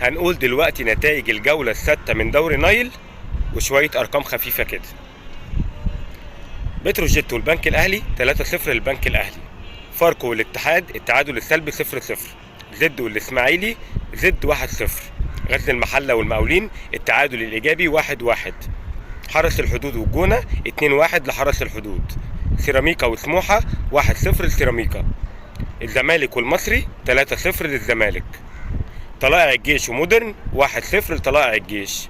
هنقول دلوقتي نتائج الجولة السادسة من دوري نايل وشوية أرقام خفيفة كده. بتروجيت والبنك الأهلي 3-0 للبنك الأهلي. فاركو والاتحاد التعادل السلبي 0-0. زد والإسماعيلي زد 1-0. غزل المحلة والمقاولين التعادل الإيجابي 1-1. حرس الحدود والجونة 2-1 لحرس الحدود. سيراميكا وسموحة 1-0 لسيراميكا. الزمالك والمصري 3-0 للزمالك. طلائع الجيش ومودرن 1-0 لطلائع الجيش.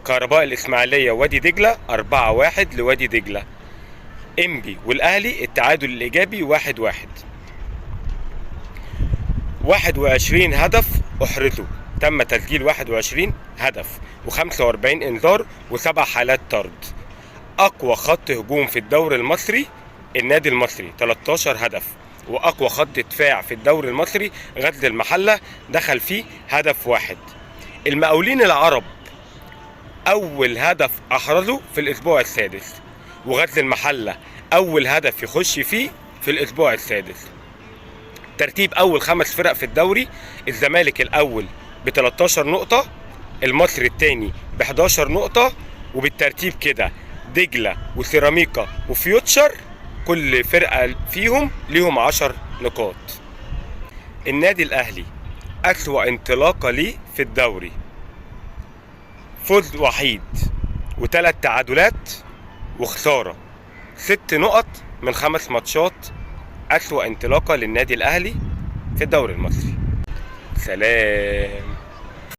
كهرباء الإسماعيلية ووادي دجلة 4-1 لوادي دجلة. إنبي والأهلي التعادل الإيجابي 1-1. 21 هدف أحرزوا، تم تسجيل 21 هدف و45 إنذار و7 حالات طرد. أقوى خط هجوم في الدوري المصري النادي المصري 13 هدف، وأقوى خط دفاع في الدوري المصري غزل المحلة دخل فيه هدف واحد. المقاولين العرب أول هدف أحرزه في الأسبوع السادس، وغزل المحلة أول هدف يخش فيه في الأسبوع السادس. ترتيب أول 5 فرق في الدوري: الزمالك الأول ب13 نقطة، المصري الثاني ب11 نقطة، وبالترتيب كده دجلة وسيراميكا وفيوتشر كل فرقة فيهم ليهم 10 نقاط. النادي الأهلي أسوأ انطلاقة ليه في الدوري، فوز وحيد و3 تعادلات وخسارة، 6 نقط من 5 ماتشات. أسوأ انطلاقة للنادي الأهلي في الدوري المصري. سلام.